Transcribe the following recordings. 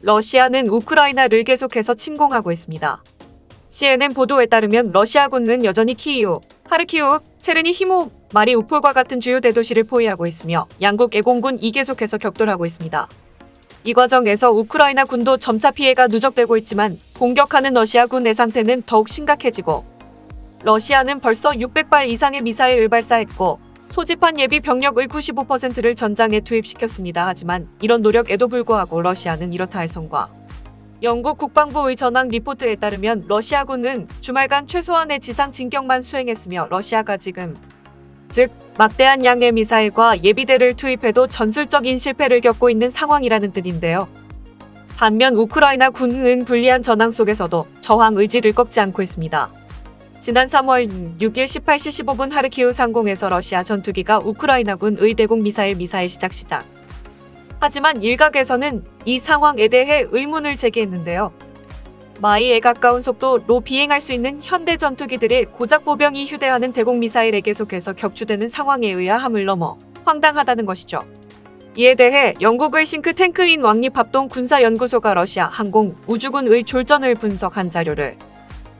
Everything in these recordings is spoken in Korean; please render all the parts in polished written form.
러시아는 우크라이나를 계속해서 침공하고 있습니다. CNN 보도에 따르면 러시아군은 여전히 키이우, 하르키우, 체르니히모, 마리우폴과 같은 주요 대도시를 포위하고 있으며 양국 애공군이 계속해서 격돌하고 있습니다. 이 과정에서 우크라이나 군도 점차 피해가 누적되고 있지만 공격하는 러시아군의 상태는 더욱 심각해지고 러시아는 벌써 600발 이상의 미사일을 발사했고 소집한 예비 병력의 95%를 전장에 투입시켰습니다. 하지만 이런 노력에도 불구하고 러시아는 이렇다 할 성과. 영국 국방부의 전황 리포트에 따르면 러시아군은 주말간 최소한의 지상 진격만 수행했으며 러시아가 지금 즉 막대한 양의 미사일과 예비대를 투입해도 전술적인 실패를 겪고 있는 상황이라는 뜻인데요. 반면 우크라이나 군은 불리한 전황 속에서도 저항 의지를 꺾지 않고 있습니다. 지난 3월 6일 18시 15분 하르키우 상공에서 러시아 전투기가 우크라이나군의 대공 미사일 시작. 하지만 일각에서는 이 상황에 대해 의문을 제기했는데요. 마이에 가까운 속도로 비행할 수 있는 현대 전투기들의 고작 보병이 휴대하는 대공 미사일에 계속해서 격추되는 상황에 의아함을 넘어 황당하다는 것이죠. 이에 대해 영국의 싱크탱크인 왕립합동 군사연구소가 러시아 항공 우주군의 졸전을 분석한 자료를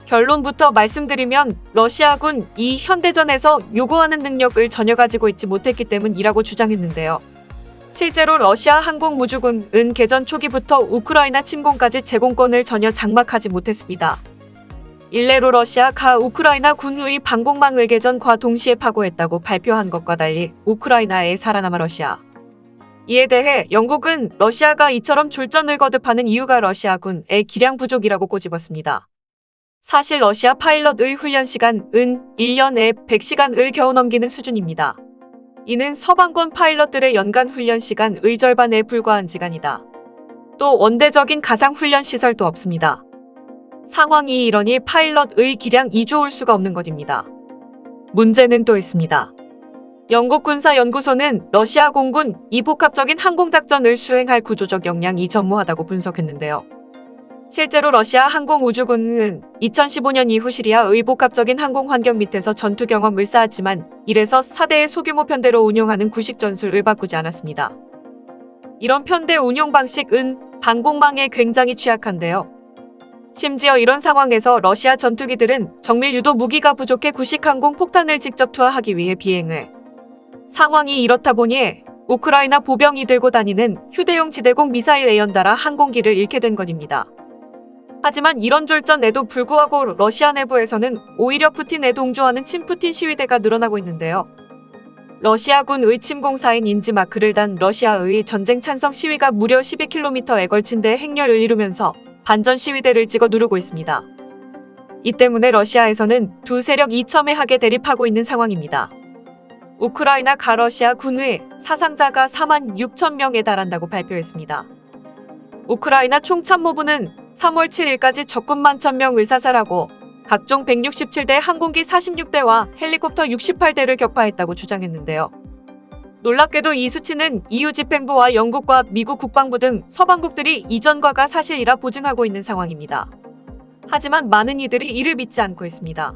결론부터 말씀드리면 러시아군 이 현대전에서 요구하는 능력을 전혀 가지고 있지 못했기 때문이라고 주장했는데요. 실제로 러시아 항공우주군은 개전 초기부터 우크라이나 침공까지 제공권을 전혀 장막하지 못했습니다. 일례로 러시아가 우크라이나 군의 방공망을 개전과 동시에 파고했다고 발표한 것과 달리 우크라이나에 살아남아 러시아. 이에 대해 영국은 러시아가 이처럼 졸전을 거듭하는 이유가 러시아군의 기량 부족이라고 꼬집었습니다. 사실 러시아 파일럿의 훈련 시간은 1년에 100시간을 겨우 넘기는 수준입니다. 이는 서방권 파일럿들의 연간 훈련 시간의 절반에 불과한 시간이다. 또 원대적인 가상 훈련 시설도 없습니다. 상황이 이러니 파일럿의 기량이 좋을 수가 없는 것입니다. 문제는 또 있습니다. 영국 군사연구소는 러시아 공군이 복합적인 항공작전을 수행할 구조적 역량이 전무하다고 분석했는데요. 실제로 러시아 항공우주군은 2015년 이후 시리아의 복합적인 항공 환경 밑에서 전투 경험을 쌓았지만 1에서 4대의 소규모 편대로 운용하는 구식 전술을 바꾸지 않았습니다. 이런 편대 운용 방식은 방공망에 굉장히 취약한데요. 심지어 이런 상황에서 러시아 전투기들은 정밀 유도 무기가 부족해 구식 항공 폭탄을 직접 투하하기 위해 비행을. 상황이 이렇다 보니 우크라이나 보병이 들고 다니는 휴대용 지대공 미사일에 연달아 항공기를 잃게 된 것입니다. 하지만 이런 졸전에도 불구하고 러시아 내부에서는 오히려 푸틴에 동조하는 친푸틴 시위대가 늘어나고 있는데요. 러시아군의 침공사인 인지마크를 단 러시아의 전쟁 찬성 시위가 무려 12km에 걸친 데 행렬을 이루면서 반전 시위대를 찍어 누르고 있습니다. 이 때문에 러시아에서는 두 세력이 첨예하게 대립하고 있는 상황입니다. 우크라이나가 러시아 군의 사상자가 46,000명에 달한다고 발표했습니다. 우크라이나 총참모부는 3월 7일까지 적군 11,000명을 사살하고 각종 167대 항공기 46대와 헬리콥터 68대를 격파했다고 주장했는데요. 놀랍게도 이 수치는 EU 집행부와 영국과 미국 국방부 등 서방국들이 이전과가 사실이라 보증하고 있는 상황입니다. 하지만 많은 이들이 이를 믿지 않고 있습니다.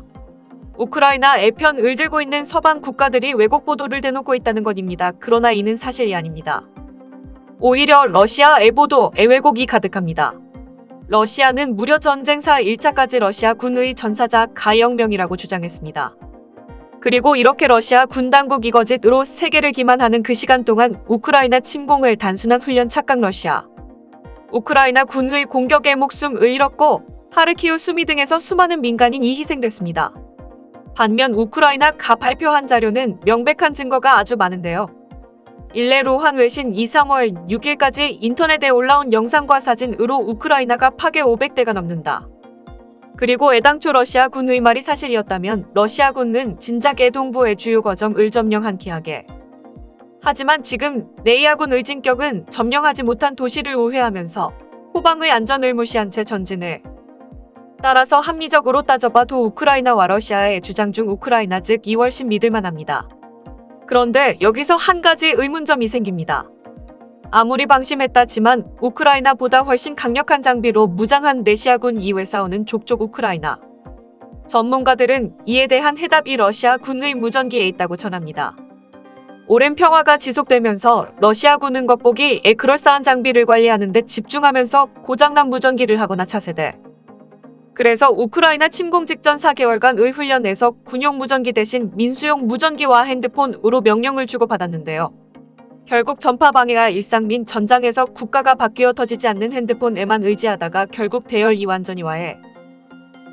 우크라이나의 편을 들고 있는 서방 국가들이 왜곡 보도를 대놓고 있다는 것입니다. 그러나 이는 사실이 아닙니다. 오히려 러시아의 보도에 왜곡이 가득합니다. 러시아는 무려 전쟁사 1차까지 러시아 군의 전사자 가영명이라고 주장했습니다. 그리고 이렇게 러시아 군 당국이 거짓으로 세계를 기만하는 그 시간 동안 우크라이나 침공을 단순한 훈련 착각 러시아. 우크라이나 군의 공격에 목숨을 잃었고 하르키우 수미 등에서 수많은 민간인이 희생됐습니다. 반면 우크라이나가 발표한 자료는 명백한 증거가 아주 많은데요. 일례로 한 외신 3월 6일까지 인터넷에 올라온 영상과 사진으로 우크라이나가 파괴 500대가 넘는다. 그리고 애당초 러시아 군의 말이 사실이었다면 러시아군은 진작 동부의 주요 거점을 점령한 기하게. 하지만 지금 레이아군의 진격은 점령하지 못한 도시를 우회하면서 후방의 안전을 무시한 채 전진을. 따라서 합리적으로 따져봐도 우크라이나와 러시아의 주장 중 우크라이나 즉 2 훨씬 믿을만 합니다. 그런데 여기서 한 가지 의문점이 생깁니다. 아무리 방심했다지만 우크라이나보다 훨씬 강력한 장비로 무장한 러시아군 이외 싸우는 족족 우크라이나. 전문가들은 이에 대한 해답이 러시아 군의 무전기에 있다고 전합니다. 오랜 평화가 지속되면서 러시아군은 겉보기에 그럴싸한 장비를 관리하는 데 집중하면서 고장난 무전기를 하거나 차세대. 그래서 우크라이나 침공 직전 4개월간의 훈련에서 군용 무전기 대신 민수용 무전기와 핸드폰으로 명령을 주고받았는데요. 결국 전파 방해가 일상민 전장에서 국가가 바뀌어 터지지 않는 핸드폰에만 의지하다가 결국 대열이 완전히 와해.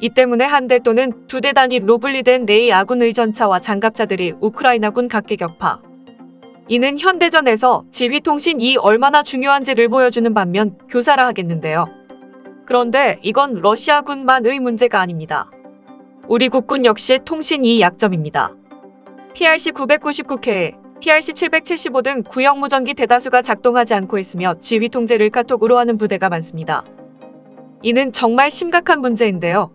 이 때문에 한 대 또는 두 대 단위로 분리된 네이 아군의 전차와 장갑차들이 우크라이나군 각계 격파. 이는 현대전에서 지휘통신이 얼마나 중요한지를 보여주는 반면 교사라 하겠는데요. 그런데 이건 러시아군만의 문제가 아닙니다. 우리 국군 역시 통신이 약점입니다. PRC-999K, PRC-775 등 구형 무전기 대다수가 작동하지 않고 있으며 지휘 통제를 카톡으로 하는 부대가 많습니다. 이는 정말 심각한 문제인데요.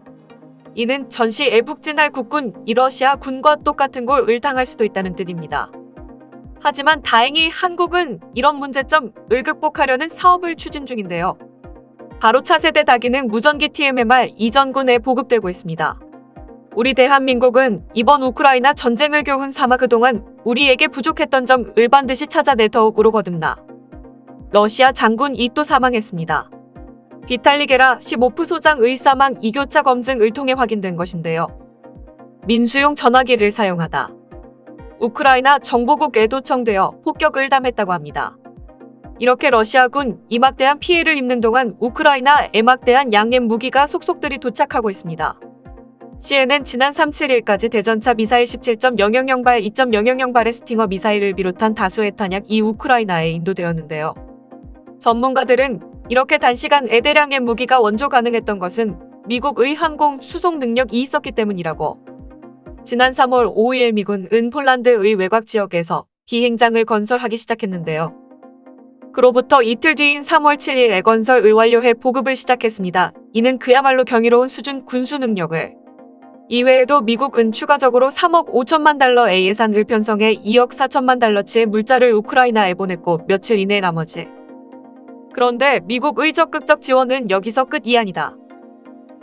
이는 전시에 북진할 국군이 러시아 군과 똑같은 꼴을 당할 수도 있다는 뜻입니다. 하지만 다행히 한국은 이런 문제점을 극복하려는 사업을 추진 중인데요. 바로 차세대 다기능 무전기 TMMR 이전군에 보급되고 있습니다. 우리 대한민국은 이번 우크라이나 전쟁을 교훈 삼아 그동안 우리에게 부족했던 점을 반드시 찾아내 더욱으로 거듭나. 러시아 장군이 또 사망했습니다. 비탈리 게라 15프 소장의 사망 2교차 검증을 통해 확인된 것인데요. 민수용 전화기를 사용하다. 우크라이나 정보국에 도청되어 폭격을 담했다고 합니다. 이렇게 러시아군이 막대한 피해를 입는 동안 우크라이나에 막대한 양의 무기가 속속들이 도착하고 있습니다. CNN 지난 3-7일까지 대전차 미사일 17.000발, 2.000발의 스팅어 미사일을 비롯한 다수의 탄약이 우크라이나에 인도되었는데요. 전문가들은 이렇게 단시간에 대량의 무기가 원조 가능했던 것은 미국의 항공 수송 능력이 있었기 때문이라고. 지난 3월 5일 미군은 폴란드의 외곽 지역에서 비행장을 건설하기 시작했는데요. 그로부터 이틀 뒤인 3월 7일에 건설을 완료해 보급을 시작했습니다. 이는 그야말로 경이로운 수준 군수 능력을. 이외에도 미국은 추가적으로 3억 5천만 달러의 예산을 편성해 2억 4천만 달러치의 물자를 우크라이나에 보냈고 며칠 이내 나머지. 그런데 미국의 적극적 지원은 여기서 끝이 아니다.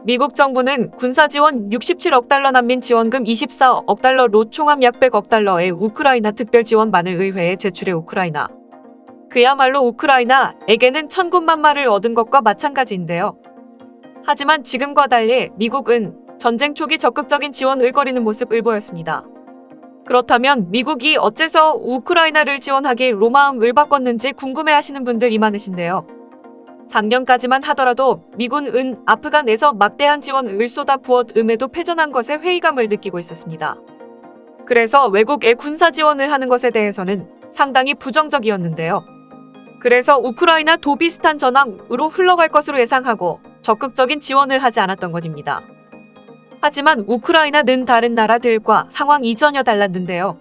미국 정부는 군사 지원 67억 달러, 난민 지원금 24억 달러로 총합 약 100억 달러의 우크라이나 특별 지원반을 의회에 제출해 우크라이나. 그야말로 우크라이나에게는 천군만마를 얻은 것과 마찬가지인데요. 하지만 지금과 달리 미국은 전쟁 초기 적극적인 지원을 거리는 모습을 보였습니다. 그렇다면 미국이 어째서 우크라이나를 지원하기로 마음을 바꿨는지 궁금해하시는 분들이 많으신데요. 작년까지만 하더라도 미군은 아프간에서 막대한 지원을 쏟아부었음에도 패전한 것에 회의감을 느끼고 있었습니다. 그래서 외국에 군사 지원을 하는 것에 대해서는 상당히 부정적이었는데요. 그래서 우크라이나도 비슷한 전황으로 흘러갈 것으로 예상하고 적극적인 지원을 하지 않았던 것입니다. 하지만 우크라이나는 다른 나라들과 상황이 전혀 달랐는데요.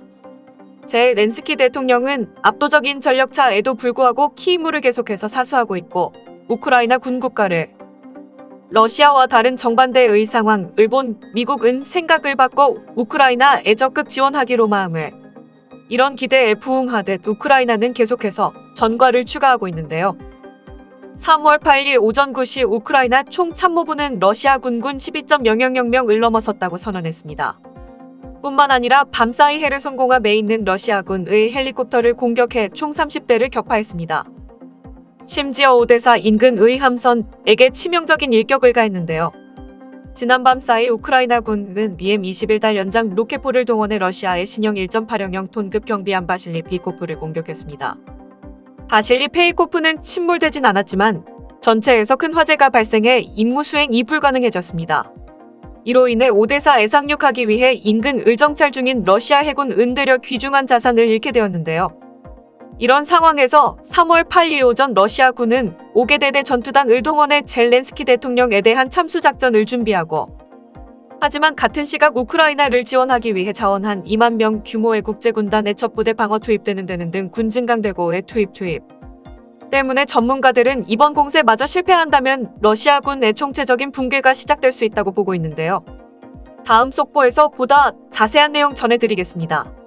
젤렌스키 대통령은 압도적인 전력차에도 불구하고 키이우를 계속해서 사수하고 있고 우크라이나 군 국가를 러시아와 다른 정반대의 상황을 본 미국은 생각을 바꿔 우크라이나에 적극 지원하기로 마음을. 이런 기대에 부응하듯 우크라이나는 계속해서 전과를 추가하고 있는데요. 3월 8일 오전 9시 우크라이나 총참모부는 러시아 군군 12.000명을 넘어섰다고 선언했습니다. 뿐만 아니라 밤사이 해를 성공함에 있는 러시아군의 헬리콥터를 공격해 총 30대를 격파했습니다. 심지어 오데사 인근의 함선에게 치명적인 일격을 가했는데요. 지난밤 사이 우크라이나군은 BM-21달 연장 로켓포를 동원해 러시아의 신형 1.8형형 톤급 경비함 바실리 페이코프를 공격했습니다. 바실리 페이코프는 침몰되진 않았지만 전체에서 큰 화재가 발생해 임무 수행이 불가능해졌습니다. 이로 인해 오데사에 상륙하기 위해 인근을 정찰 중인 러시아 해군은 되려 귀중한 자산을 잃게 되었는데요. 이런 상황에서 3월 8일 오전 러시아군은 5개대대 전투단을 동원해 젤렌스키 대통령에 대한 참수작전을 준비하고 하지만 같은 시각 우크라이나를 지원하기 위해 자원한 2만 명 규모의 국제군단의 첫 부대 방어 투입되는 등 군 증강대고의 투입 때문에 전문가들은 이번 공세마저 실패한다면 러시아군의 총체적인 붕괴가 시작될 수 있다고 보고 있는데요. 다음 속보에서 보다 자세한 내용 전해드리겠습니다.